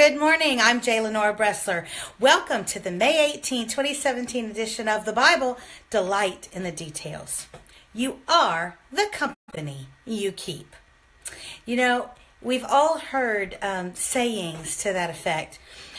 Good morning. I'm J. Lenora Bressler. Welcome to the May 2017 edition of the Bible, Delight in the Details. You are the company you keep. You know, we've all heard sayings to that effect.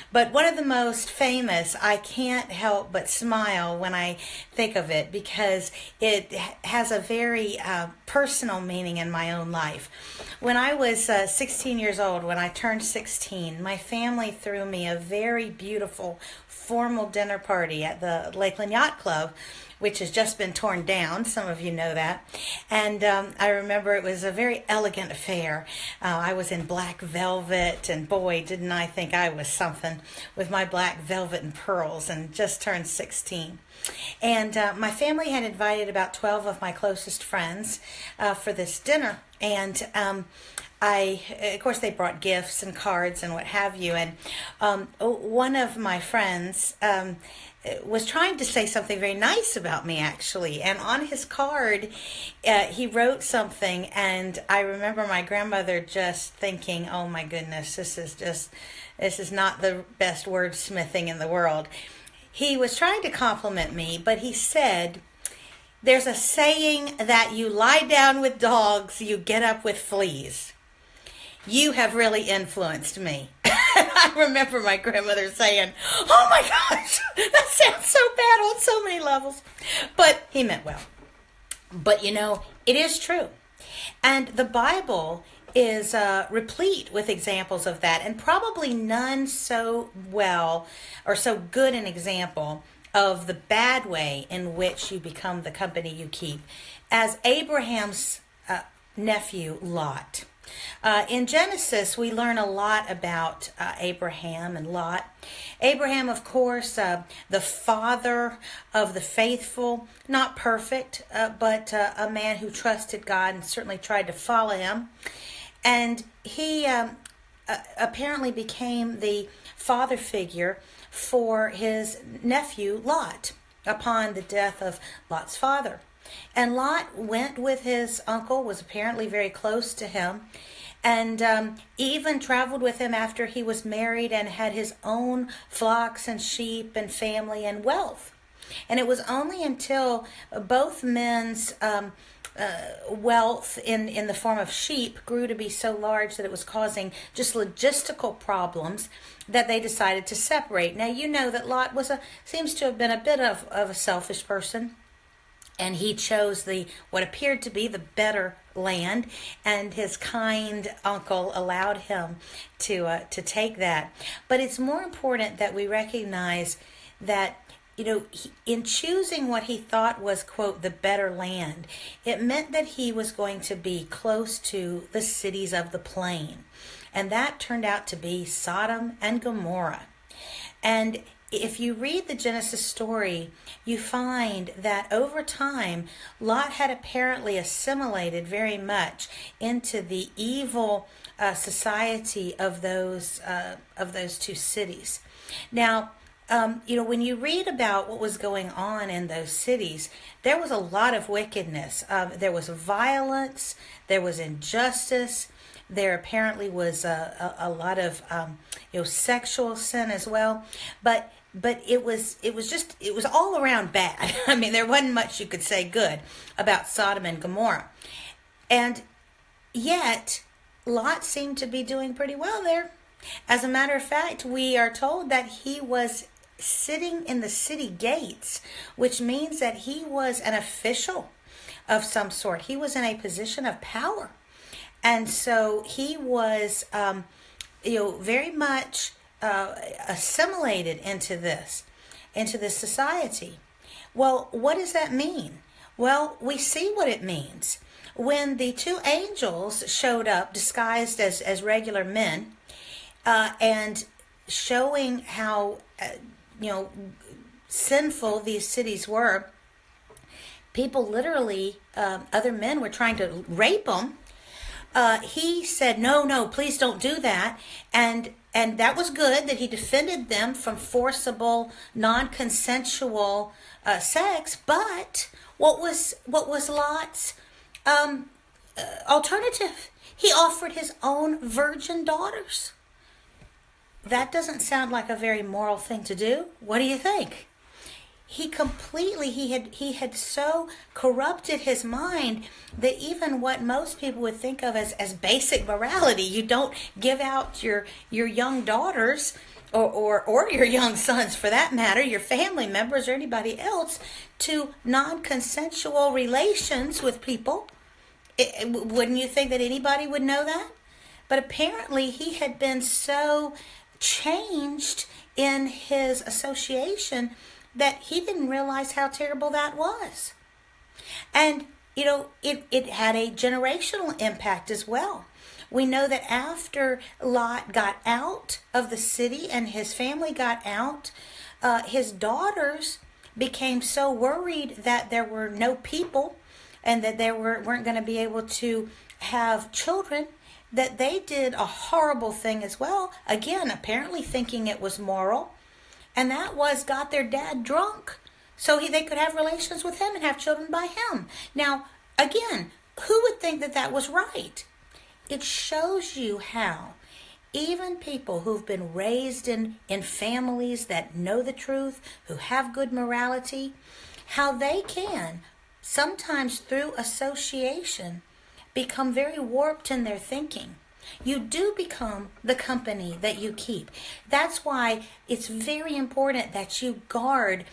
But one of the most famous, I can't help but smile when I think of it because it has a very personal meaning in my own life. When I was 16 years old, when I turned 16, my family threw me a very beautiful formal dinner party at the Lakeland Yacht Club, which has just been torn down. Some of you know that. And I remember it was a very elegant affair. I was in black velvet, and boy, didn't I think I was something with my black velvet and pearls, and just turned 16. And my family had invited about 12 of my closest friends for this dinner. And of course, they brought gifts and cards and what have you. And one of my friends was trying to say something very nice about me, actually. And on his card, he wrote something. And I remember my grandmother just thinking, oh my goodness, this is not the best wordsmithing in the world. He was trying to compliment me, but he said, there's a saying that you lie down with dogs, you get up with fleas. You have really influenced me. I remember my grandmother saying, oh my gosh, that sounds so bad on so many levels. But he meant well. But you know, it is true. And the Bible is replete with examples of that, and probably none so well or so good an example of the bad way in which you become the company you keep as Abraham's nephew Lot. In Genesis, we learn a lot about Abraham and Lot. Abraham, of course, the father of the faithful, not perfect, but a man who trusted God and certainly tried to follow him. And he apparently became the father figure for his nephew Lot upon the death of Lot's father. And Lot went with his uncle, was apparently very close to him, and even traveled with him after he was married and had his own flocks and sheep and family and wealth. And it was only until both men's wealth in the form of sheep grew to be so large that it was causing just logistical problems that they decided to separate. Now, you know that Lot seems to have been a bit of a selfish person. And he chose what appeared to be the better land, and his kind uncle allowed him to take that. But it's more important that we recognize that, you know, in choosing what he thought was, quote, the better land, it meant that he was going to be close to the cities of the plain. And that turned out to be Sodom and Gomorrah. And if you read the Genesis story, you find that over time, Lot had apparently assimilated very much into the evil society of those two cities. Now, you know, when you read about what was going on in those cities, there was a lot of wickedness. There was violence. There was injustice. There apparently was a lot of sexual sin as well. But it was all around bad. I mean, there wasn't much you could say good about Sodom and Gomorrah. And yet, Lot seemed to be doing pretty well there. As a matter of fact, we are told that he was sitting in the city gates, which means that he was an official of some sort. He was in a position of power. And so he was, very much assimilated into this society. Well, what does that mean? Well, we see what it means. When the two angels showed up disguised as regular men, and showing how, sinful these cities were, people literally, other men were trying to rape them. He said, no, please don't do that. And that was good that he defended them from forcible, non-consensual sex. But what was Lot's alternative? He offered his own virgin daughters. that doesn't sound like a very moral thing to do. What do you think? He had so corrupted his mind that even what most people would think of as basic morality, you don't give out your young daughters or your young sons, for that matter, your family members or anybody else, to non-consensual relations with people. Wouldn't you think that anybody would know that? But apparently he had been so changed in his association that he didn't realize how terrible that was. And, it had a generational impact as well. We know that after Lot got out of the city and his family got out, his daughters became so worried that there were no people and that they weren't going to be able to have children, that they did a horrible thing as well. Again, apparently thinking it was moral. And that was got their dad drunk so they could have relations with him and have children by him. Now, again, who would think that that was right? It shows you how even people who've been raised in families that know the truth, who have good morality, how they can, sometimes through association, become very warped in their thinking. You do become the company that you keep. That's why it's very important that you guard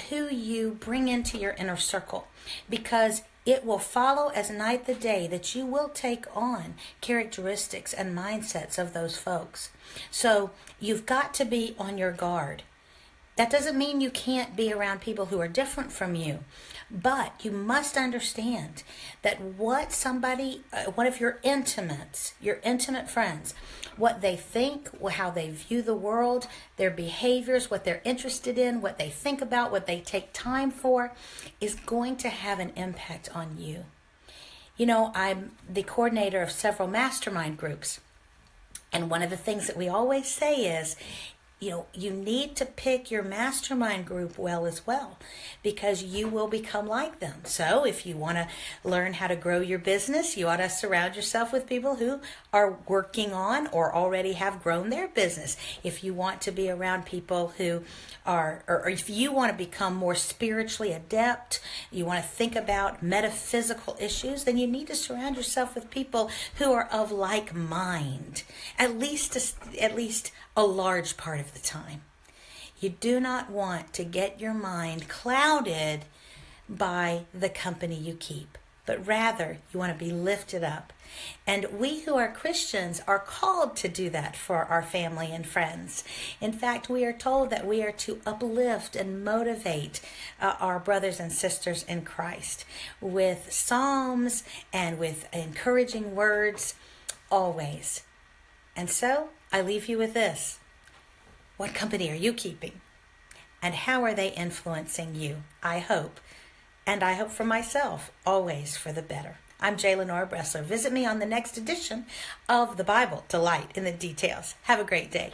who you bring into your inner circle, because it will follow as night the day that you will take on characteristics and mindsets of those folks. So you've got to be on your guard. That doesn't mean you can't be around people who are different from you, but you must understand that one of your intimate friends, what they think, how they view the world, their behaviors, what they're interested in, what they think about, what they take time for, is going to have an impact on you. I'm the coordinator of several mastermind groups. And one of the things that we always say is, you need to pick your mastermind group well as well, because you will become like them. So if you want to learn how to grow your business, you ought to surround yourself with people who are working on or already have grown their business. If you want to be around people who are, or if you want to become more spiritually adept, you want to think about metaphysical issues, then you need to surround yourself with people who are of like mind, at least a large part of the time. You do not want to get your mind clouded by the company you keep, but rather you want to be lifted up. And we who are Christians are called to do that for our family and friends. In fact, we are told that we are to uplift and motivate our brothers and sisters in Christ with psalms and with encouraging words always. And so I leave you with this. What company are you keeping? And how are they influencing you? I hope, and I hope for myself, always for the better. I'm J. Lenora Bressler. Visit me on the next edition of the Bible, Delight in the Details. Have a great day.